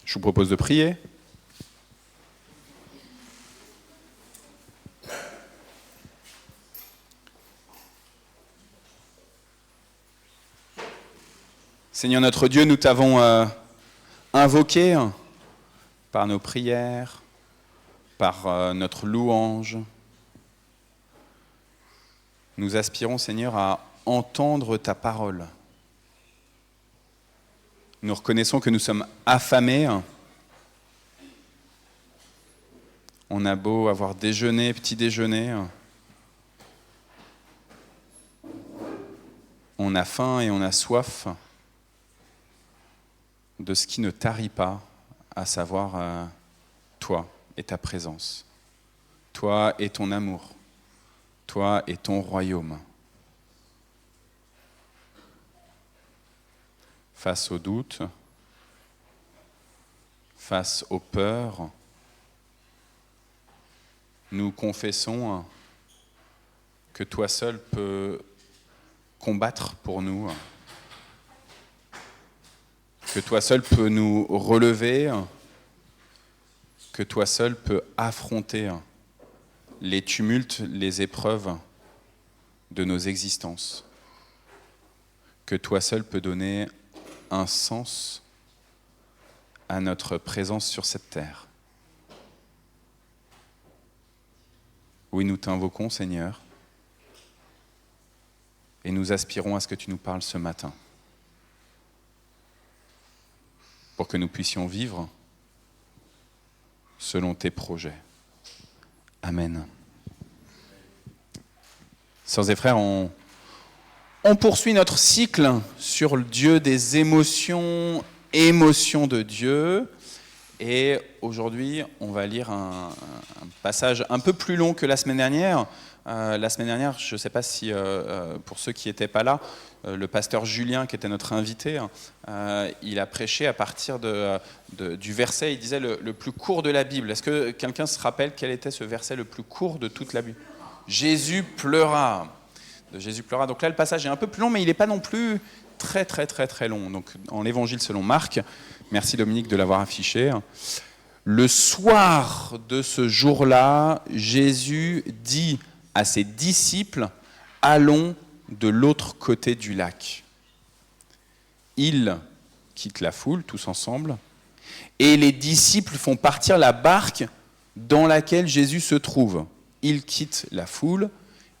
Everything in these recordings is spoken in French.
Je vous propose de prier. Seigneur notre Dieu, nous t'avons invoqué par nos prières, par notre louange. Nous aspirons, Seigneur, à entendre ta parole. Nous reconnaissons que nous sommes affamés. On a beau avoir déjeuné, petit déjeuner. On a faim et on a soif de ce qui ne tarit pas, à savoir toi et ta présence, toi et ton amour, toi et ton royaume. Face aux doutes, face aux peurs, nous confessons que toi seul peux combattre pour nous, que toi seul peux nous relever, que toi seul peux affronter les tumultes, les épreuves de nos existences, que toi seul peux donner un sens à notre présence sur cette terre. Oui, nous t'invoquons, Seigneur, et nous aspirons à ce que tu nous parles ce matin, pour que nous puissions vivre selon tes projets. Amen. Sœurs et frères, on poursuit notre cycle sur le Dieu des émotions de Dieu. Et aujourd'hui, on va lire un passage un peu plus long que la semaine dernière. La semaine dernière, je ne sais pas si, pour ceux qui n'étaient pas là, le pasteur Julien, qui était notre invité, il a prêché à partir du verset, il disait le plus court de la Bible. Est-ce que quelqu'un se rappelle quel était ce verset le plus court de toute la Bible ? Jésus pleura. De Jésus pleura. Donc là, le passage est un peu plus long, mais il n'est pas non plus très, très, très, très long. Donc, en l'Évangile selon Marc, merci Dominique de l'avoir affiché. Le soir de ce jour-là, Jésus dit à ses disciples, « Allons de l'autre côté du lac. » Ils quittent la foule, tous ensemble, et les disciples font partir la barque dans laquelle Jésus se trouve. Ils quittent la foule,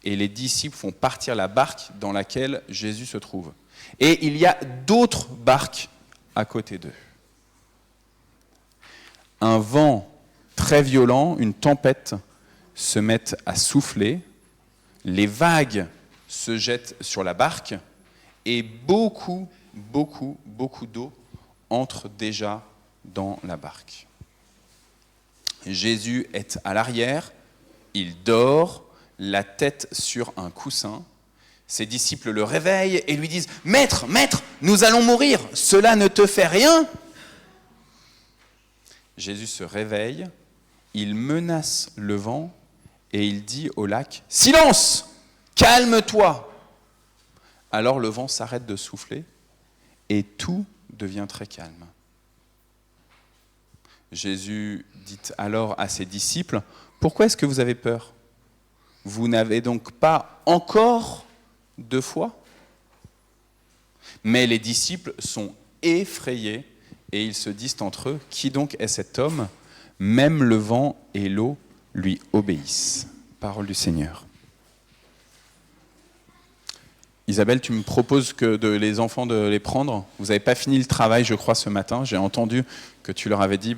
et les disciples font partir la barque dans laquelle Jésus se trouve. Et il y a d'autres barques à côté d'eux. Un vent très violent, une tempête, se met à souffler, les vagues se jettent sur la barque, et beaucoup d'eau entre déjà dans la barque. Jésus est à l'arrière, il dort, la tête sur un coussin. Ses disciples le réveillent et lui disent « Maître, nous allons mourir, cela ne te fait rien ?» Jésus se réveille, il menace le vent et il dit au lac « Silence, calme-toi !» Alors le vent s'arrête de souffler et tout devient très calme. Jésus dit alors à ses disciples « Pourquoi est-ce que vous avez peur ? Vous n'avez donc pas encore de foi ?» Mais les disciples sont effrayés et ils se disent entre eux « Qui donc est cet homme ? Même le vent et l'eau lui obéissent. » Parole du Seigneur. Isabelle, tu me proposes les enfants de les prendre. Vous n'avez pas fini le travail, je crois, ce matin. J'ai entendu que tu leur avais dit,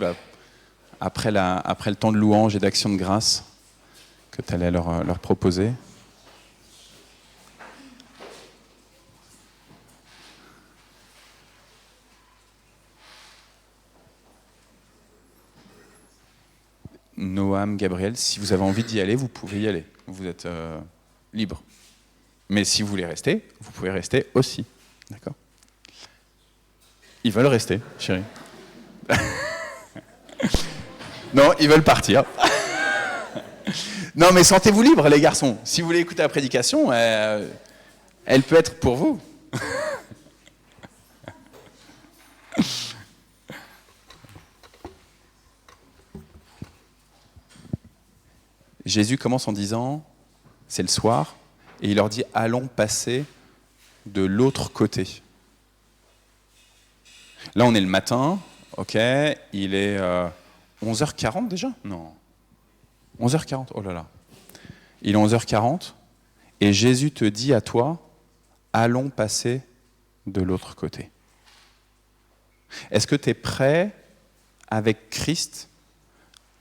après le temps de louange et d'action de grâce, que tu allais leur proposer. Noam, Gabriel, si vous avez envie d'y aller, vous pouvez y aller. Vous êtes libre. Mais si vous voulez rester, vous pouvez rester aussi. D'accord ? Ils veulent rester, chérie. Non, ils veulent partir. Non, mais sentez-vous libre, les garçons. Si vous voulez écouter la prédication, elle peut être pour vous. Jésus commence en disant, c'est le soir, et il leur dit, allons passer de l'autre côté. Là, on est le matin, ok, il est 11h40 déjà ? Non. 11h40, oh là là. Il est 11h40, et Jésus te dit à toi, allons passer de l'autre côté. Est-ce que tu es prêt, avec Christ,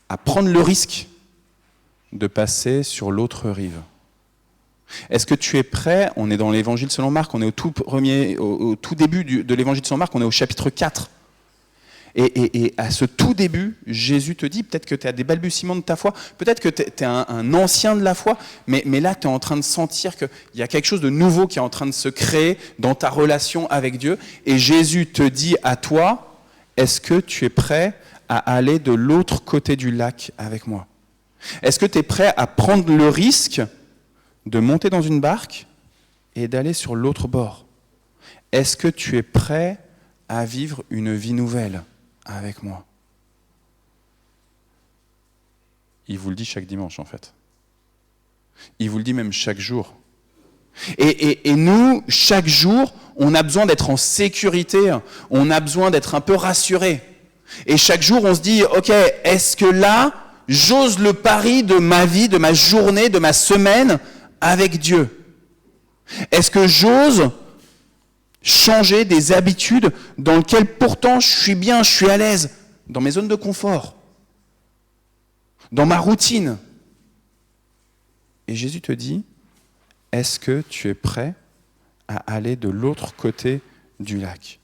à prendre le risque de passer sur l'autre rive ? Est-ce que tu es prêt ? On est dans l'évangile selon Marc, on est au tout début de l'évangile selon Marc, on est au chapitre 4. Et à ce tout début, Jésus te dit, peut-être que tu as des balbutiements de ta foi, peut-être que tu es un ancien de la foi, mais là, tu es en train de sentir qu'il y a quelque chose de nouveau qui est en train de se créer dans ta relation avec Dieu. Et Jésus te dit à toi, est-ce que tu es prêt à aller de l'autre côté du lac avec moi ? Est-ce que tu es prêt à prendre le risque de monter dans une barque et d'aller sur l'autre bord ? Est-ce que tu es prêt à vivre une vie nouvelle avec moi ? Il vous le dit chaque dimanche en fait. Il vous le dit même chaque jour. Et nous, chaque jour, on a besoin d'être en sécurité, on a besoin d'être un peu rassuré. Et chaque jour, on se dit, ok, est-ce que là, j'ose le pari de ma vie, de ma journée, de ma semaine avec Dieu ? Est-ce que j'ose changer des habitudes dans lesquelles pourtant je suis bien, je suis à l'aise, dans mes zones de confort, dans ma routine ? Et Jésus te dit, est-ce que tu es prêt à aller de l'autre côté du lac ?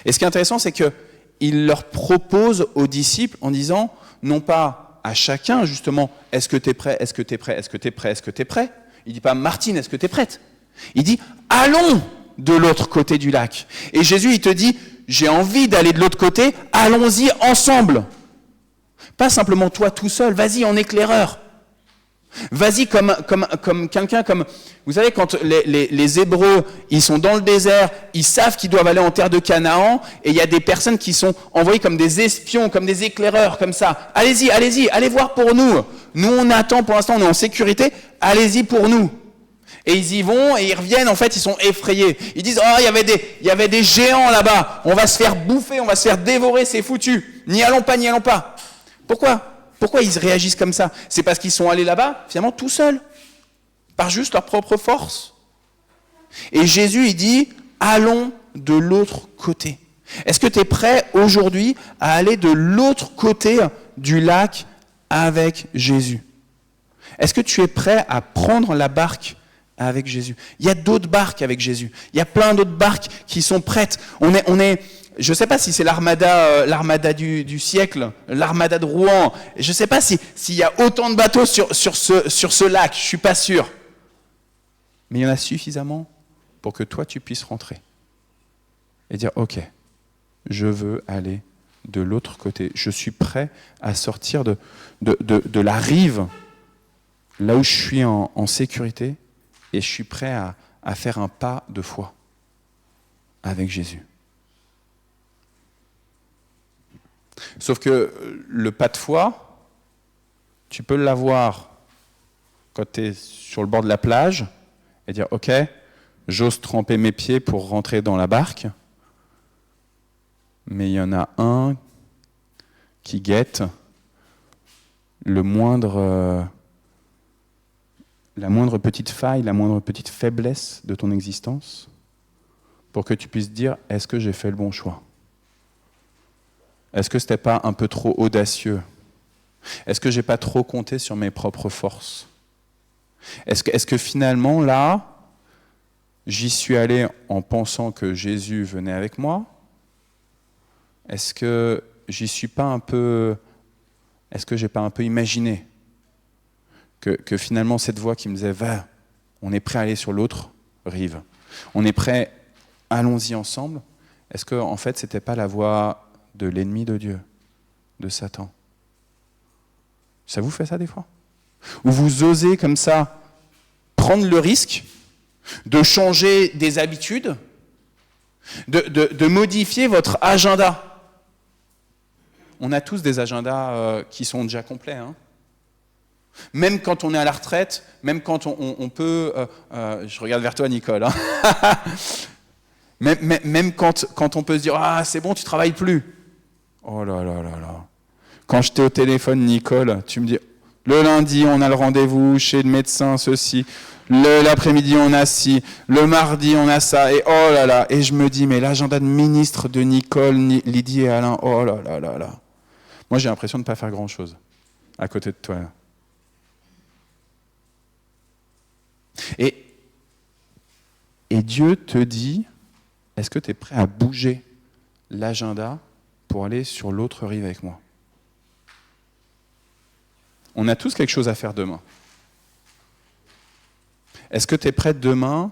Et ce qui est intéressant, c'est qu'il leur propose aux disciples en disant, non pas à chacun justement, est-ce que tu es prêt, est-ce que tu es prêt, est-ce que tu es prêt, est-ce que tu es prêt ? Il ne dit pas, Martine, est-ce que tu es prête ? Il dit, allons de l'autre côté du lac. Et Jésus, il te dit, j'ai envie d'aller de l'autre côté, allons-y ensemble. Pas simplement toi tout seul, vas-y en éclaireur. Vas-y comme quelqu'un, comme... Vous savez, quand les Hébreux, ils sont dans le désert, ils savent qu'ils doivent aller en terre de Canaan, et il y a des personnes qui sont envoyées comme des espions, comme des éclaireurs, comme ça. Allez-y, allez voir pour nous. Nous, on attend, pour l'instant, on est en sécurité, allez-y pour nous. Et ils y vont, et ils reviennent, en fait, ils sont effrayés. Ils disent, oh, il y avait des géants là-bas, on va se faire bouffer, on va se faire dévorer, c'est foutu. N'y allons pas. Pourquoi ils réagissent comme ça ? C'est parce qu'ils sont allés là-bas, finalement, tout seuls, par juste leur propre force. Et Jésus, il dit, allons de l'autre côté. Est-ce que tu es prêt aujourd'hui à aller de l'autre côté du lac avec Jésus ? Est-ce que tu es prêt à prendre la barque avec Jésus ? Il y a d'autres barques avec Jésus. Il y a plein d'autres barques qui sont prêtes. On est je ne sais pas si c'est l'armada du siècle, l'armada de Rouen. Je ne sais pas s'il y a autant de bateaux sur ce lac, je ne suis pas sûr. Mais il y en a suffisamment pour que toi, tu puisses rentrer et dire, ok, je veux aller de l'autre côté. Je suis prêt à sortir de la rive, là où je suis en sécurité, et je suis prêt à faire un pas de foi avec Jésus. Sauf que le pas de foi, tu peux l'avoir quand tu es sur le bord de la plage et dire « Ok, j'ose tremper mes pieds pour rentrer dans la barque, mais il y en a un qui guette la moindre petite faille, la moindre petite faiblesse de ton existence pour que tu puisses dire « Est-ce que j'ai fait le bon choix ? Est-ce que ce n'était pas un peu trop audacieux ? Est-ce que je n'ai pas trop compté sur mes propres forces ? Est-ce que finalement, là, j'y suis allé en pensant que Jésus venait avec moi ? Est-ce que j'y suis pas un peu... Est-ce que j'ai pas un peu imaginé que finalement cette voix qui me disait « Va, on est prêt à aller sur l'autre rive. On est prêt, allons-y ensemble ». Est-ce que en fait, c'était pas la voix de l'ennemi de Dieu, de Satan ? Ça vous fait ça des fois ? Ou vous osez comme ça prendre le risque de changer des habitudes, de modifier votre agenda. On a tous des agendas qui sont déjà complets. Hein. Même quand on est à la retraite, même quand on peut... je regarde vers toi, Nicole. Hein. même quand on peut se dire « Ah, c'est bon, tu travailles plus ». Oh là là là là. Quand j'étais au téléphone, Nicole, tu me dis « Le lundi, on a le rendez-vous chez le médecin, ceci. L'après-midi, on a ci. Le mardi, on a ça. Et oh là là. » Et je me dis « Mais l'agenda de ministre de Nicole, Lydie et Alain, oh là là là là. » Moi, j'ai l'impression de ne pas faire grand-chose à côté de toi. Et Dieu te dit, est-ce que tu es prêt à bouger l'agenda pour aller sur l'autre rive avec moi? On a tous quelque chose à faire demain. Est-ce que tu es prêt demain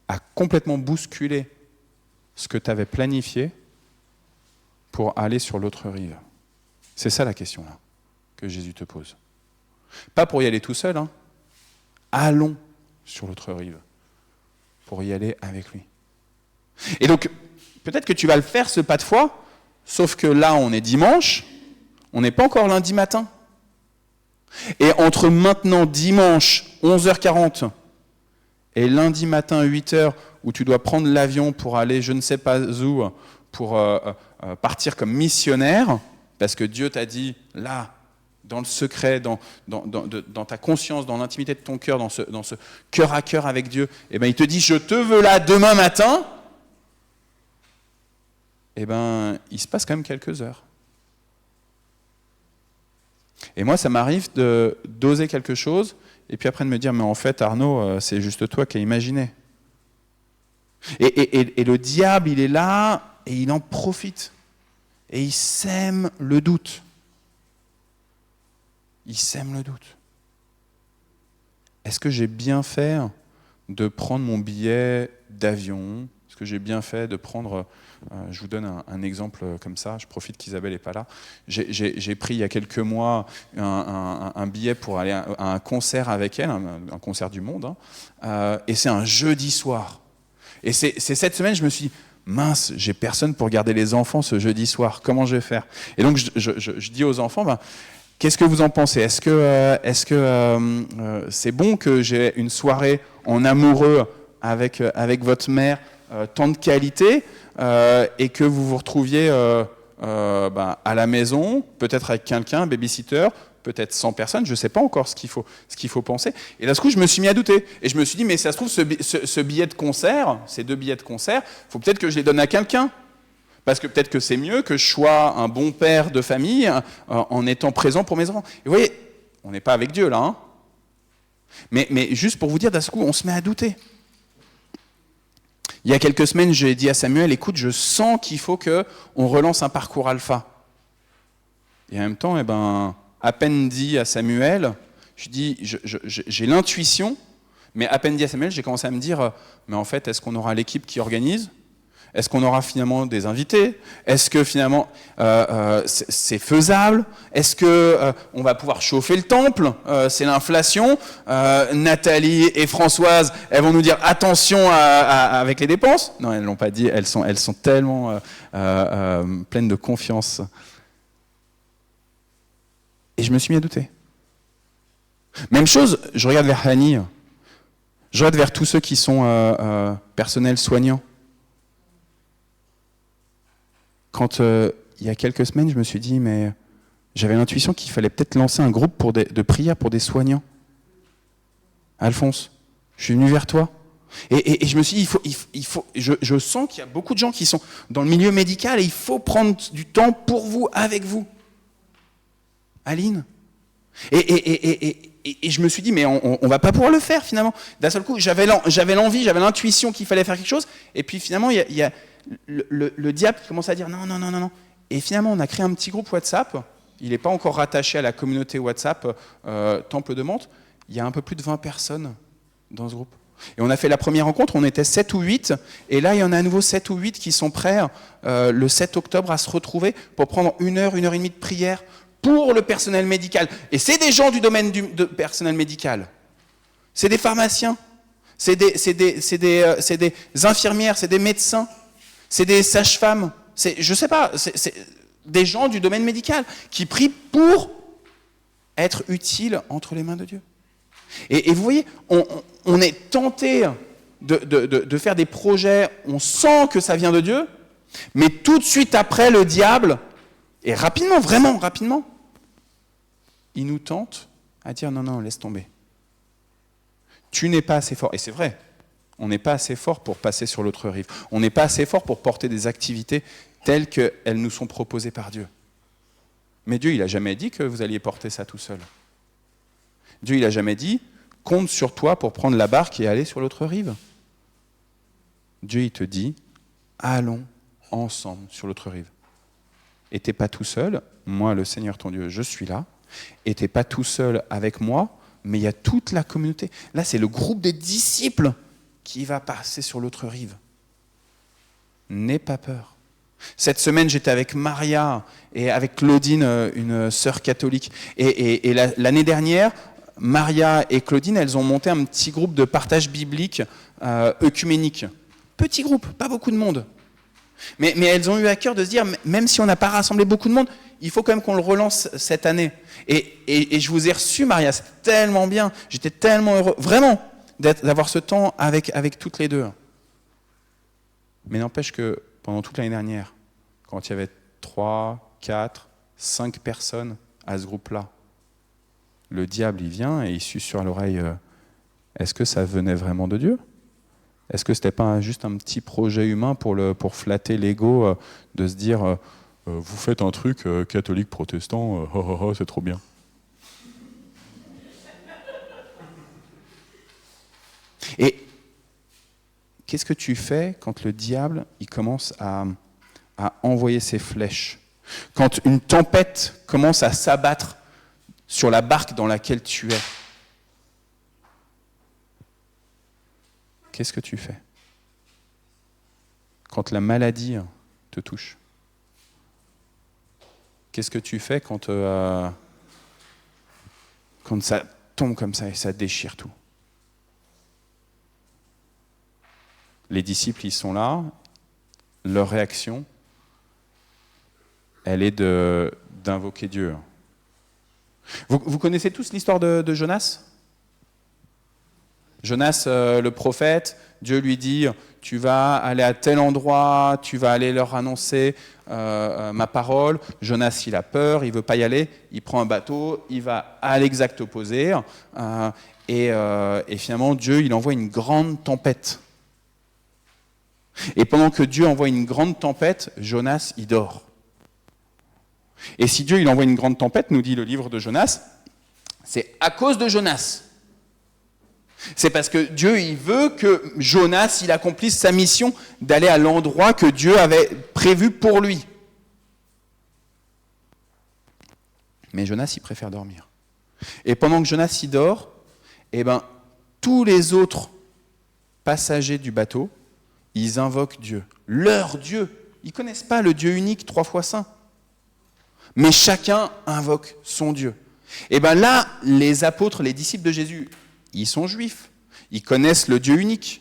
à complètement bousculer ce que tu avais planifié pour aller sur l'autre rive? C'est ça la question là, que Jésus te pose. Pas pour y aller tout seul, hein. Allons sur l'autre rive pour y aller avec lui. Et donc, peut-être que tu vas le faire ce pas de foi, sauf que là, on est dimanche, on n'est pas encore lundi matin. Et entre maintenant, dimanche, 11h40, et lundi matin, 8h, où tu dois prendre l'avion pour aller je ne sais pas où, pour partir comme missionnaire, parce que Dieu t'a dit, là, dans le secret, dans ta conscience, dans l'intimité de ton cœur, dans ce cœur à cœur avec Dieu, eh ben, il te dit, je te veux là demain matin, eh ben, il se passe quand même quelques heures. Et moi, ça m'arrive d'oser quelque chose, et puis après de me dire, mais en fait, Arnaud, c'est juste toi qui as imaginé. Et le diable, il est là, et il en profite. Et il sème le doute. Il sème le doute. Est-ce que j'ai bien fait de prendre mon billet d'avion? Est-ce que j'ai bien fait de prendre... je vous donne un exemple comme ça, je profite qu'Isabelle n'est pas là. J'ai pris il y a quelques mois un billet pour aller à un concert avec elle, un concert du Monde, hein, et c'est un jeudi soir. Et c'est cette semaine, je me suis dit, mince, j'ai personne pour garder les enfants ce jeudi soir, comment je vais faire? Et donc je dis aux enfants, qu'est-ce que vous en pensez? Est-ce que c'est bon que j'ai une soirée en amoureux avec votre mère, temps de qualité, et que vous vous retrouviez à la maison, peut-être avec quelqu'un, babysitter, peut-être 100 personnes, je ne sais pas encore ce qu'il faut penser. Et là, ce coup, je me suis mis à douter. Et je me suis dit, mais ça se trouve, ce billet de concert, ces 2 billets de concert, il faut peut-être que je les donne à quelqu'un. Parce que peut-être que c'est mieux que je sois un bon père de famille en étant présent pour mes enfants. Et vous voyez, on n'est pas avec Dieu là. Hein, mais juste pour vous dire, d'un coup, on se met à douter. Il y a quelques semaines, j'ai dit à Samuel, écoute, je sens qu'il faut qu'on relance un parcours alpha. Et en même temps, à peine dit à Samuel, je dis, j'ai l'intuition, mais à peine dit à Samuel, j'ai commencé à me dire, mais en fait, est-ce qu'on aura l'équipe qui organise ? Est-ce qu'on aura finalement des invités? Est-ce que finalement c'est faisable? Est-ce qu'on va pouvoir chauffer le temple? C'est l'inflation. Nathalie et Françoise, elles vont nous dire attention avec les dépenses. Non, elles ne l'ont pas dit. Elles sont tellement pleines de confiance. Et je me suis mis à douter. Même chose, je regarde vers Annie. Je regarde vers tous ceux qui sont personnels soignants. Quand il y a quelques semaines, je me suis dit, mais j'avais l'intuition qu'il fallait peut-être lancer un groupe de prière pour des soignants. Alphonse, je suis venu vers toi. Et je me suis dit, je sens qu'il y a beaucoup de gens qui sont dans le milieu médical et il faut prendre du temps pour vous, avec vous. Aline. Et je me suis dit, mais on va pas pouvoir le faire finalement. D'un seul coup, j'avais l'envie, j'avais l'intuition qu'il fallait faire quelque chose. Et puis finalement, il y a le diable qui commence à dire non. Et finalement, on a créé un petit groupe WhatsApp. Il n'est pas encore rattaché à la communauté WhatsApp Temple de Mantes. Il y a un peu plus de 20 personnes dans ce groupe. Et on a fait la première rencontre, on était 7 ou 8. Et là, il y en a à nouveau 7 ou 8 qui sont prêts le 7 octobre à se retrouver pour prendre 1 heure et demie de prière pour le personnel médical. Et c'est des gens du domaine du personnel médical. C'est des pharmaciens. C'est des infirmières, c'est des médecins. C'est des sages-femmes, c'est des gens du domaine médical qui prient pour être utile entre les mains de Dieu. Et vous voyez, on est tenté de faire des projets, on sent que ça vient de Dieu, mais tout de suite après, le diable, et rapidement, vraiment rapidement, il nous tente à dire non, laisse tomber. Tu n'es pas assez fort. Et c'est vrai, on n'est pas assez fort pour passer sur l'autre rive. On n'est pas assez fort pour porter des activités telles qu'elles nous sont proposées par Dieu. Mais Dieu, il n'a jamais dit que vous alliez porter ça tout seul. Dieu, il n'a jamais dit, compte sur toi pour prendre la barque et aller sur l'autre rive. Dieu, il te dit, allons ensemble sur l'autre rive. Et tu n'es pas tout seul, moi, le Seigneur ton Dieu, je suis là. Et tu n'es pas tout seul avec moi, mais il y a toute la communauté. Là, c'est le groupe des disciples qui va passer sur l'autre rive. N'aie pas peur. Cette semaine, j'étais avec Maria et avec Claudine, une sœur catholique. Et l'année dernière, Maria et Claudine, elles ont monté un petit groupe de partage biblique œcuménique. Petit groupe, pas beaucoup de monde. Mais elles ont eu à cœur de se dire, même si on n'a pas rassemblé beaucoup de monde, il faut quand même qu'on le relance cette année. Et je vous ai reçu, Maria, c'est tellement bien. J'étais tellement heureux, vraiment, d'avoir ce temps avec toutes les deux. Mais n'empêche que pendant toute l'année dernière, quand il y avait 3, 4, 5 personnes à ce groupe-là, le diable, il vient et il susurre à l'oreille, est-ce que ça venait vraiment de Dieu ? Est-ce que ce n'était pas juste un petit projet humain pour flatter l'ego, de se dire, vous faites un truc catholique protestant, c'est trop bien. Et qu'est-ce que tu fais quand le diable il commence à envoyer ses flèches ? Quand une tempête commence à s'abattre sur la barque dans laquelle tu es ? Qu'est-ce que tu fais ? Quand la maladie te touche ? Qu'est-ce que tu fais quand ça tombe comme ça et ça déchire tout ? Les disciples, ils sont là. Leur réaction, elle est d'invoquer Dieu. Vous connaissez tous l'histoire de Jonas ? Jonas, le prophète, Dieu lui dit, tu vas aller à tel endroit, tu vas aller leur annoncer ma parole. Jonas, il a peur, il ne veut pas y aller, il prend un bateau, il va à l'exact opposé. Et finalement, Dieu, il envoie une grande tempête. Et pendant que Dieu envoie une grande tempête, Jonas, il dort. Et si Dieu, il envoie une grande tempête, nous dit le livre de Jonas, c'est à cause de Jonas. C'est parce que Dieu, il veut que Jonas, il accomplisse sa mission d'aller à l'endroit que Dieu avait prévu pour lui. Mais Jonas, il préfère dormir. Et pendant que Jonas, il dort, tous les autres passagers du bateau, ils invoquent Dieu, leur Dieu. Ils ne connaissent pas le Dieu unique 3 fois saint. Mais chacun invoque son Dieu. Et là, les apôtres, les disciples de Jésus, ils sont juifs. Ils connaissent le Dieu unique.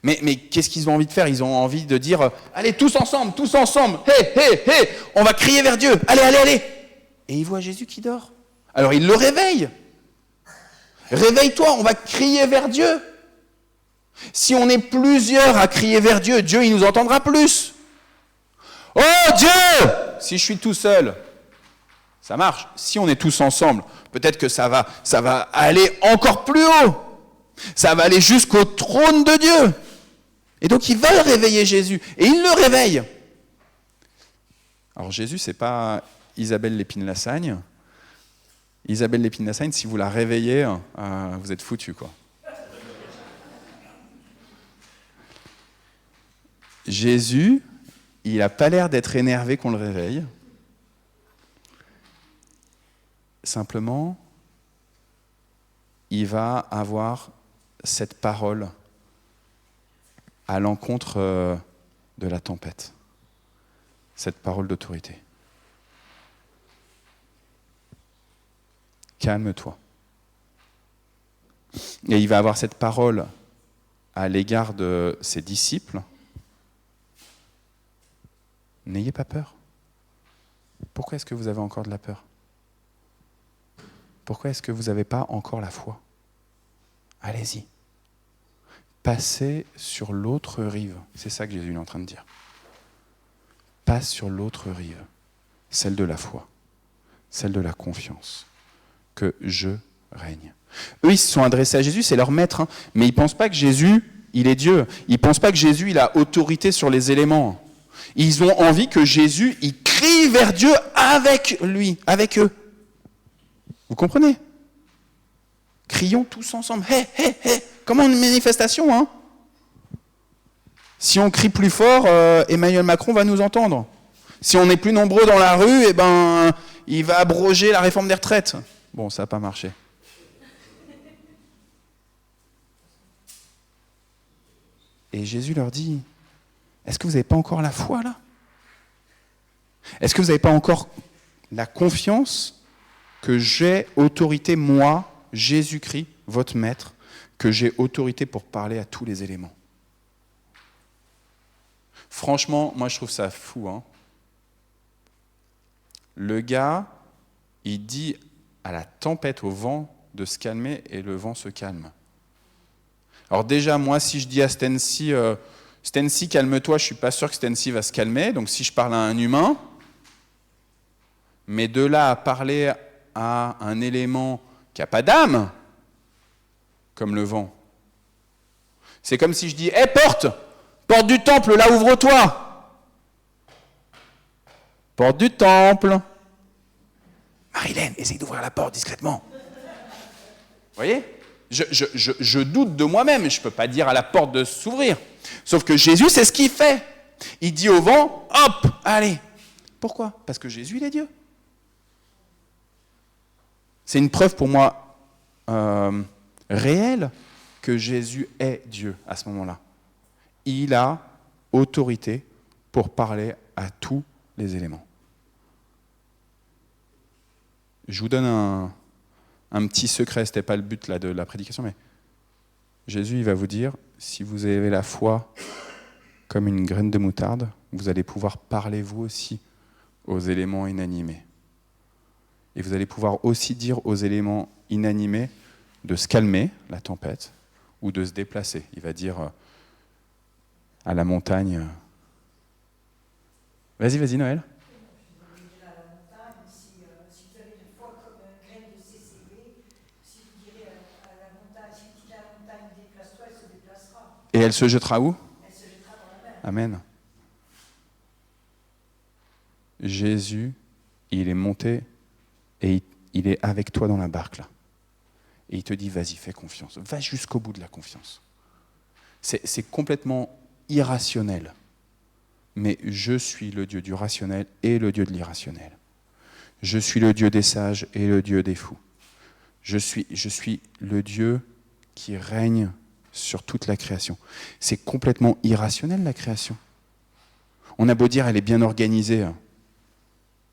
Mais qu'est-ce qu'ils ont envie de faire ? Ils ont envie de dire, allez, tous ensemble, hé, on va crier vers Dieu, allez. Et ils voient Jésus qui dort. Alors ils le réveillent. Réveille-toi, on va crier vers Dieu. Si on est plusieurs à crier vers Dieu, Dieu, il nous entendra plus. Oh Dieu ! Si je suis tout seul, ça marche. Si on est tous ensemble, peut-être que ça va aller encore plus haut. Ça va aller jusqu'au trône de Dieu. Et donc ils veulent réveiller Jésus. Et ils le réveillent. Alors Jésus, c'est pas Isabelle Lépine-Lassagne. Isabelle Lépine-Lassagne, si vous la réveillez, vous êtes foutus, quoi. Jésus, il n'a pas l'air d'être énervé qu'on le réveille. Simplement, il va avoir cette parole à l'encontre de la tempête. Cette parole d'autorité. Calme-toi. Et il va avoir cette parole à l'égard de ses disciples. N'ayez pas peur. Pourquoi est-ce que vous avez encore de la peur ? Pourquoi est-ce que vous n'avez pas encore la foi? Allez-y. Passez sur l'autre rive. C'est ça que Jésus est en train de dire. Passe sur l'autre rive, celle de la foi, celle de la confiance, que je règne. Eux, ils se sont adressés à Jésus, c'est leur maître, mais ils ne pensent pas que Jésus, il est Dieu. Ils ne pensent pas que Jésus, il a autorité sur les éléments. Ils ont envie que Jésus, il crie vers Dieu avec lui, avec eux. Vous comprenez? Crions tous ensemble. Hé, hé, hé. Comme une manifestation, hein? Si on crie plus fort, Emmanuel Macron va nous entendre. Si on est plus nombreux dans la rue, eh ben, il va abroger la réforme des retraites. Bon, ça n'a pas marché. Et Jésus leur dit, est-ce que vous n'avez pas encore la foi là? Est-ce que vous n'avez pas encore la confiance que j'ai autorité, moi, Jésus-Christ, votre maître, que j'ai autorité pour parler à tous les éléments? Franchement, moi je trouve ça fou. Hein. Le gars, il dit à la tempête, au vent, de se calmer et le vent se calme. Alors déjà, moi, si je dis à Stancy, Stancy, calme-toi, je ne suis pas sûr que Stancy va se calmer. Donc si je parle à un humain, mais de là à parler à un élément qui n'a pas d'âme, comme le vent, c'est comme si je dis « Hé, porte du temple, là, ouvre-toi !» Porte du temple. Marilène, essaye d'ouvrir la porte discrètement. Vous voyez ? Je doute de moi-même, je ne peux pas dire à la porte de s'ouvrir. Sauf que Jésus, c'est ce qu'il fait. Il dit au vent, hop, allez. Pourquoi ? Parce que Jésus, il est Dieu. C'est une preuve pour moi réelle que Jésus est Dieu à ce moment-là. Il a autorité pour parler à tous les éléments. Je vous donne un petit secret, ce n'était pas le but là, de la prédication, mais Jésus il va vous dire, si vous avez la foi comme une graine de moutarde, vous allez pouvoir parler vous aussi aux éléments inanimés. Et vous allez pouvoir aussi dire aux éléments inanimés de se calmer, la tempête, ou de se déplacer. Il va dire à la montagne, vas-y Noël. Et elle se jettera où ? Elle se jettera dans la mer. Amen. Jésus, il est monté et il est avec toi dans la barque là. Et il te dit, vas-y, fais confiance. Va jusqu'au bout de la confiance. C'est complètement irrationnel. Mais je suis le Dieu du rationnel et le Dieu de l'irrationnel. Je suis le Dieu des sages et le Dieu des fous. Je suis le Dieu qui règne sur toute la création. C'est complètement irrationnel, la création. On a beau dire, elle est bien organisée.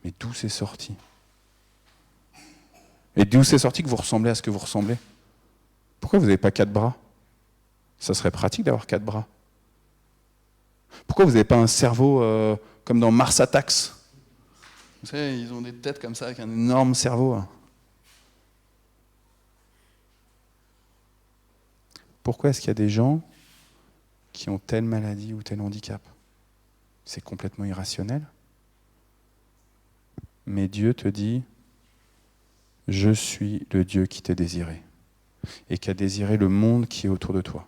Mais d'où c'est sorti ? Et d'où c'est sorti que vous ressemblez à ce que vous ressemblez ? Pourquoi vous n'avez pas 4 bras ? Ça serait pratique d'avoir 4 bras. Pourquoi vous n'avez pas un cerveau comme dans Mars Attacks ? Vous savez, ils ont des têtes comme ça, avec un énorme cerveau. Pourquoi est-ce qu'il y a des gens qui ont telle maladie ou tel handicap ? C'est complètement irrationnel. Mais Dieu te dit, je suis le Dieu qui t'a désiré et qui a désiré le monde qui est autour de toi.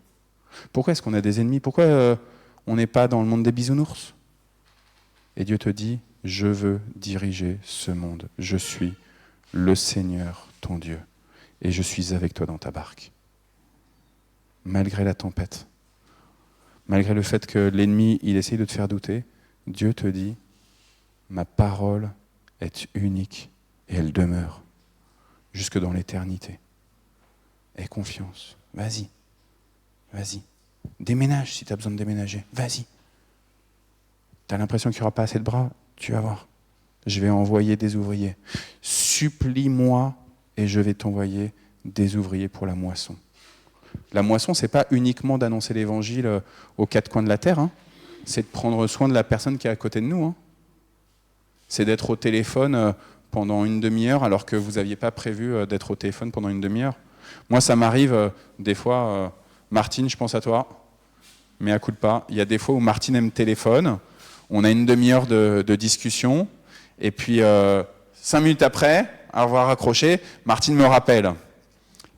Pourquoi est-ce qu'on a des ennemis ? Pourquoi on n'est pas dans le monde des bisounours ? Et Dieu te dit, je veux diriger ce monde. Je suis le Seigneur, ton Dieu, et je suis avec toi dans ta barque. Malgré la tempête, malgré le fait que l'ennemi, il essaye de te faire douter, Dieu te dit, ma parole est unique et elle demeure jusque dans l'éternité. Aie confiance, vas-y. Déménage si tu as besoin de déménager, vas-y. Tu as l'impression qu'il n'y aura pas assez de bras, tu vas voir. Je vais envoyer des ouvriers. Supplie-moi et je vais t'envoyer des ouvriers pour la moisson. La moisson, ce n'est pas uniquement d'annoncer l'évangile aux 4 coins de la terre, c'est de prendre soin de la personne qui est à côté de nous. C'est d'être au téléphone pendant une demi-heure alors que vous n'aviez pas prévu d'être au téléphone pendant une demi-heure. Moi, ça m'arrive des fois, Martine, je pense à toi, mais à coup de pas. Il y a des fois où Martine elle me téléphone, on a une demi-heure de discussion, et puis 5 minutes après, à avoir raccroché, Martine me rappelle.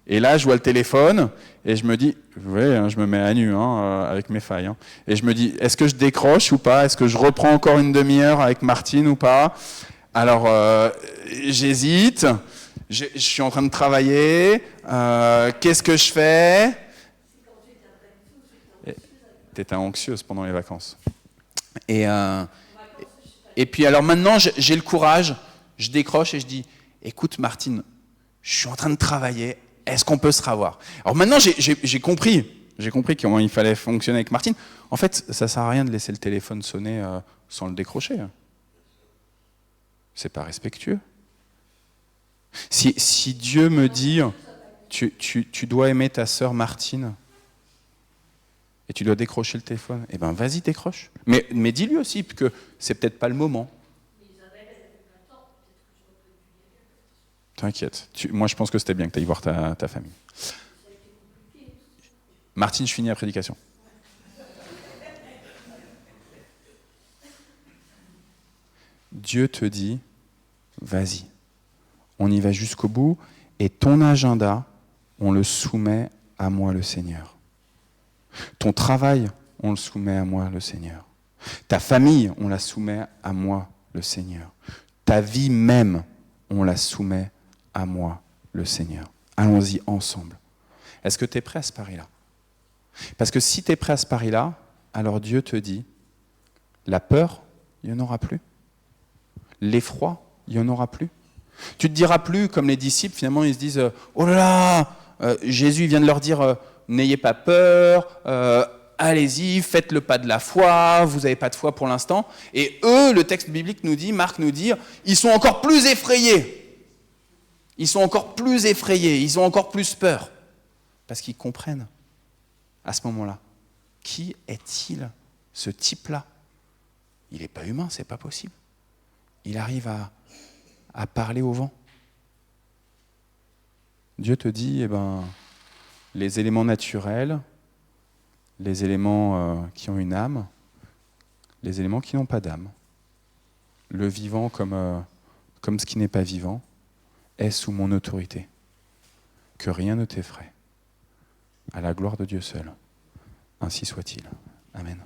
Et là, je vois le téléphone, et je me dis, ouais, je me mets à nu avec mes failles. Et je me dis, est-ce que je décroche ou pas? Est-ce que je reprends encore une demi-heure avec Martine ou pas? Alors, j'hésite, je suis en train de travailler, qu'est-ce que je fais? T'étais anxieuse pendant les vacances. Et puis alors maintenant, j'ai le courage, je décroche et je dis, écoute Martine, je suis en train de travailler, est-ce qu'on peut se revoir? Alors maintenant, j'ai compris comment il fallait fonctionner avec Martine. En fait, ça sert à rien de laisser le téléphone sonner sans le décrocher. C'est pas respectueux. Si Dieu me dit, tu dois aimer ta sœur Martine, et tu dois décrocher le téléphone, eh ben vas-y, décroche. Mais dis-lui aussi que c'est peut-être pas le moment. T'inquiète. Moi, je pense que c'était bien que tu ailles voir ta famille. Martine, je finis la prédication. Dieu te dit, vas-y, on y va jusqu'au bout, et ton agenda, on le soumet à moi, le Seigneur. Ton travail, on le soumet à moi, le Seigneur. Ta famille, on la soumet à moi, le Seigneur. Ta vie même, on la soumet à moi, le Seigneur. Allons-y ensemble. Est-ce que tu es prêt à ce pari-là? Parce que si tu es prêt à ce pari-là, alors Dieu te dit, la peur, il n'y en aura plus. L'effroi, il n'y en aura plus. Tu te diras plus, comme les disciples, finalement, ils se disent, oh là là, Jésus vient de leur dire, n'ayez pas peur, allez-y, faites le pas de la foi, vous n'avez pas de foi pour l'instant. Et eux, le texte biblique nous dit, Marc nous dit, ils sont encore plus effrayés. Ils sont encore plus effrayés, ils ont encore plus peur. Parce qu'ils comprennent, à ce moment-là, qui est-il, ce type-là? Il n'est pas humain, c'est pas possible. Il arrive à parler au vent. Dieu te dit, les éléments naturels, les éléments qui ont une âme, les éléments qui n'ont pas d'âme, le vivant comme ce qui n'est pas vivant, est sous mon autorité. Que rien ne t'effraie. À la gloire de Dieu seul. Ainsi soit-il. Amen.